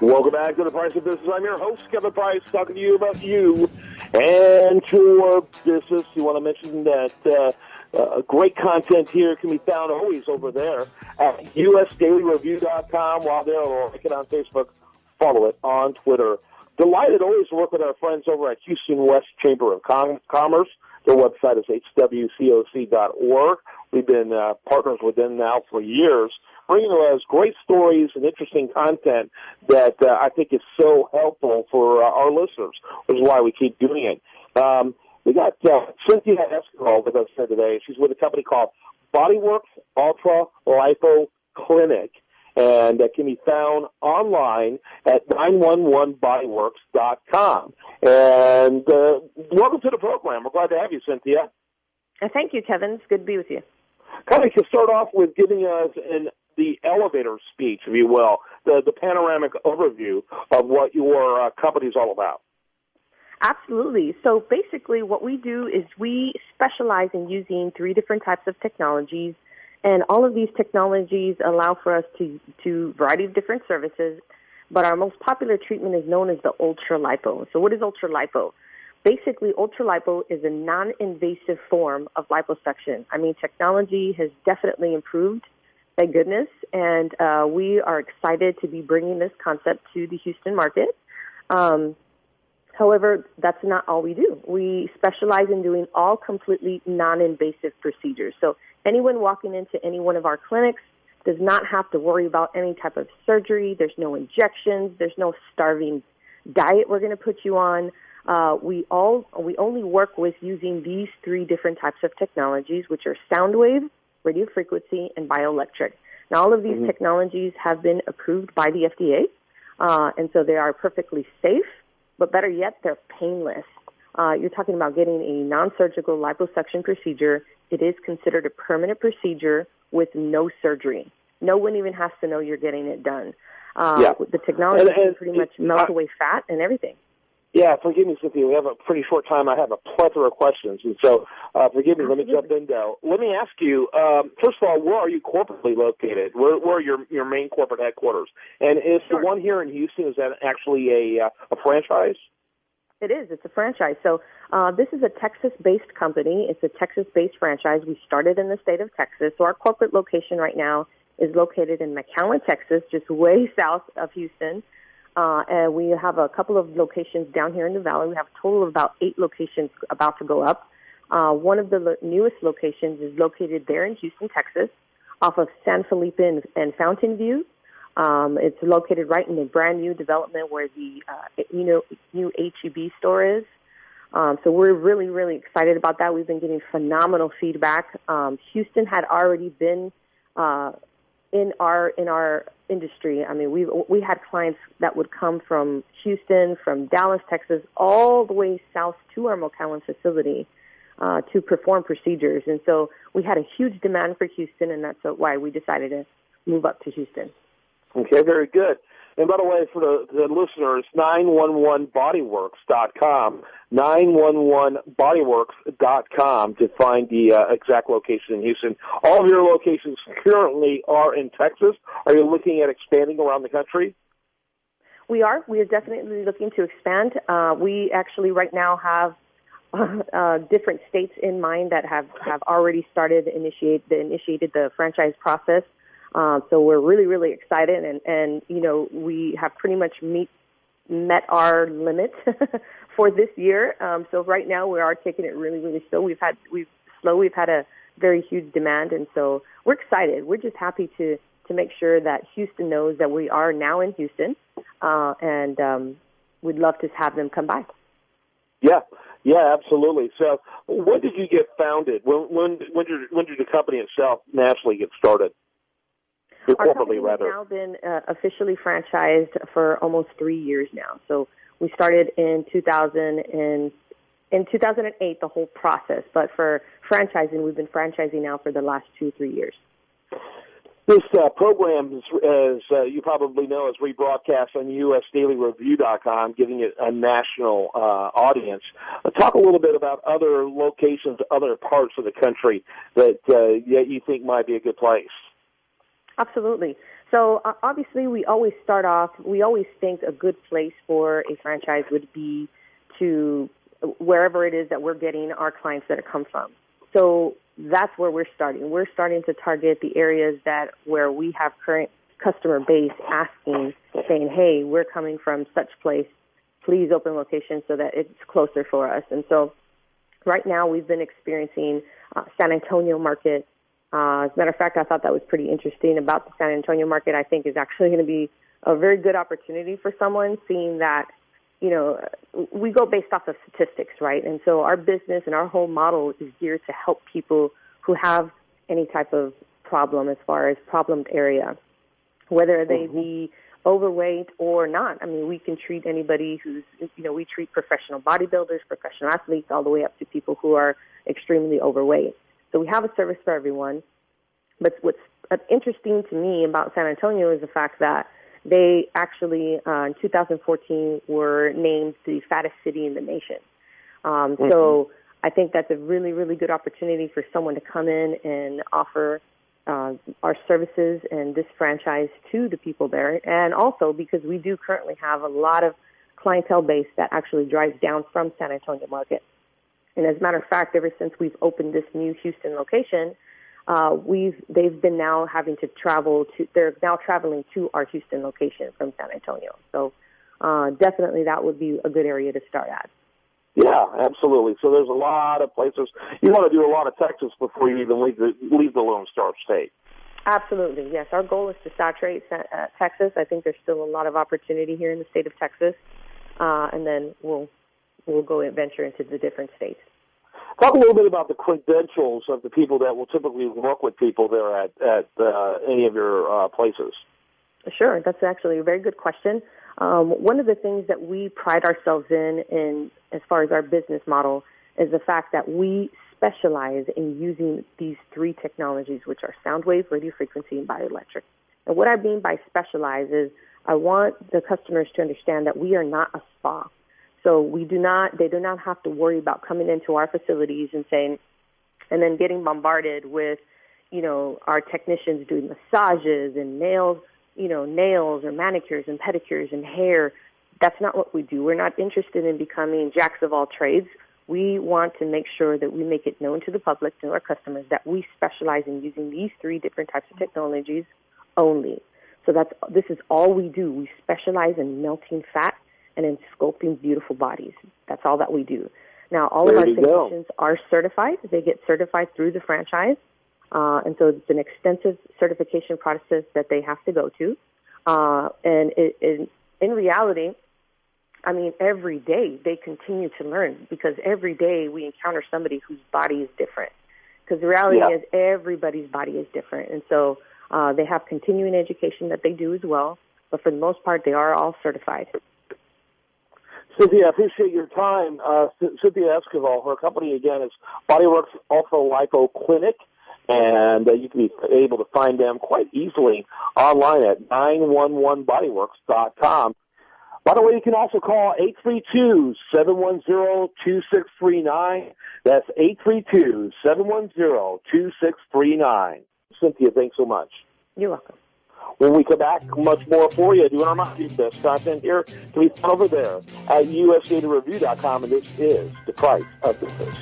Welcome back to The Price of Business. I'm your host, Kevin Price, talking to you about you and your business. You want to mention that great content here can be found always over there at usdailyreview.com. While there, or like it on Facebook, follow it on Twitter. Delighted always to work with our friends over at Houston West Chamber of Commerce. Their website is hwcoc.org. We've been partners with them now for years, bringing us great stories and interesting content that I think is so helpful for our listeners, which is why we keep doing it. We got Cinthia Esquivel with us here today. She's with a company called Bodyworks Ultra Lipo Clinic, and that can be found online at 911bodyworks.com. And welcome to the program. We're glad to have you, Cinthia. Thank you, Kevin. It's good to be with you. Kind of to start off with giving us the elevator speech, if you will, the panoramic overview of what your company is all about. Absolutely. So basically what we do is we specialize in using 3 different types of technologies, and all of these technologies allow for us to a variety of different services, but our most popular treatment is known as the Ultra Lipo. So what is Ultra Lipo? Basically, Ultra Lipo is a non-invasive form of liposuction. I mean, technology has definitely improved, thank goodness, and we are excited to be bringing this concept to the Houston market. However, that's not all we do. We specialize in doing all completely non-invasive procedures. So anyone walking into any one of our clinics does not have to worry about any type of surgery. There's no injections. There's no starving diet we're going to put you on. We only work with using these 3 different types of technologies, which are sound wave, radio frequency, and bioelectric. Now, all of these technologies have been approved by the FDA, and so they are perfectly safe, but better yet, they're painless. You're talking about getting a non-surgical liposuction procedure. It is considered a permanent procedure with no surgery. No one even has to know you're getting it done. The technology can pretty much melt away fat and everything. Yeah, forgive me, Cynthia. We have a pretty short time. I have a plethora of questions, and so forgive me. Let me jump in, though. Let me ask you, first of all, where are you corporately located? Where are your main corporate headquarters? And is the one here in Houston, is that actually a franchise? It is. It's a franchise. So this is a Texas-based company. It's a Texas-based franchise. We started in the state of Texas. So our corporate location right now is located in McAllen, Texas, just way south of Houston. And we have a couple of locations down here in the valley. We have a total of about 8 locations about to go up. One of the newest locations is located there in Houston, Texas, off of San Felipe and Fountain View. It's located right in the brand new development where the new H-E-B store is. So we're really, really excited about that. We've been getting phenomenal feedback. Houston had already been in our industry. I mean, we had clients that would come from Houston, from Dallas, Texas, all the way south to our McAllen facility to perform procedures. And so we had a huge demand for Houston, and that's why we decided to move up to Houston. Okay, very good. And by the way, for the listeners, 911bodyworks.com, 911bodyworks.com to find the exact location in Houston. All of your locations currently are in Texas. Are you looking at expanding around the country? We are. We are definitely looking to expand. We actually right now have different states in mind that have already started initiated the franchise process. So we're really, really excited, and we have pretty much met our limit for this year. So right now we are taking it really, really slow. We've had a very huge demand, and so we're excited. We're just happy to make sure that Houston knows that we are now in Houston, and we'd love to have them come by. Yeah, absolutely. So when did you get founded? When did the company itself nationally get started? Our company has now been officially franchised for almost 3 years now. So we started in 2008, the whole process. But for franchising, we've been franchising now for the last 2-3 years. This program, as you probably know, is rebroadcast on usdailyreview.com, giving it a national audience. Talk a little bit about other locations, other parts of the country that you think might be a good place. Absolutely. So obviously, we always think a good place for a franchise would be to wherever it is that we're getting our clients that come from. So that's where we're starting. We're starting to target the areas where we have current customer base asking, saying, hey, we're coming from such place. Please open location so that it's closer for us. And so right now we've been experiencing San Antonio market. As a matter of fact, I thought that was pretty interesting about the San Antonio market. I think is actually going to be a very good opportunity for someone, seeing that, we go based off of statistics, right? And so our business and our whole model is geared to help people who have any type of problem as far as problemed area, whether they be overweight or not. I mean, we can treat anybody who's, we treat professional bodybuilders, professional athletes, all the way up to people who are extremely overweight. So we have a service for everyone. But what's interesting to me about San Antonio is the fact that they actually, in 2014, were named the fattest city in the nation. So I think that's a really, really good opportunity for someone to come in and offer our services and this franchise to the people there. And also because we do currently have a lot of clientele base that actually drives down from San Antonio market. And as a matter of fact, ever since we've opened this new Houston location, they've been now having to they're now traveling to our Houston location from San Antonio. So definitely that would be a good area to start at. Yeah, absolutely. So there's a lot of places. You want to do a lot of Texas before you even leave the Lone Star State. Absolutely, yes. Our goal is to saturate Texas. I think there's still a lot of opportunity here in the state of Texas, and then we'll go and venture into the different states. Talk a little bit about the credentials of the people that will typically work with people there at any of your places. Sure, that's actually a very good question. One of the things that we pride ourselves in as far as our business model is the fact that we specialize in using these three technologies, which are sound wave, radio frequency, and bioelectric. And what I mean by specialize is I want the customers to understand that we are not a spa. So they do not have to worry about coming into our facilities and then getting bombarded with, our technicians doing massages and nails or manicures and pedicures and hair. That's not what we do. We're not interested in becoming jacks of all trades. We want to make sure that we make it known to the public, to our customers, that we specialize in using these three different types of technologies only. So this is all we do. We specialize in melting fat and in sculpting beautiful bodies. That's all that we do. Now, all of our technicians are certified. They get certified through the franchise. And so it's an extensive certification process that they have to go to. And in reality, I mean, every day they continue to learn, because every day we encounter somebody whose body is different. Because the reality is everybody's body is different. And so they have continuing education that they do as well. But for the most part, they are all certified. Cinthia, I appreciate your time. Cinthia Esquivel, her company, again, is Bodyworks Ultra Lipo Clinic. And you can be able to find them quite easily online at 911bodyworks.com. By the way, you can also call 832-710-2639. That's 832-710-2639. Cinthia, thanks so much. You're welcome. When we come back, much more for you. Do remind you, this content here can be found over there at usdatareview.com, and this is The Price of Business.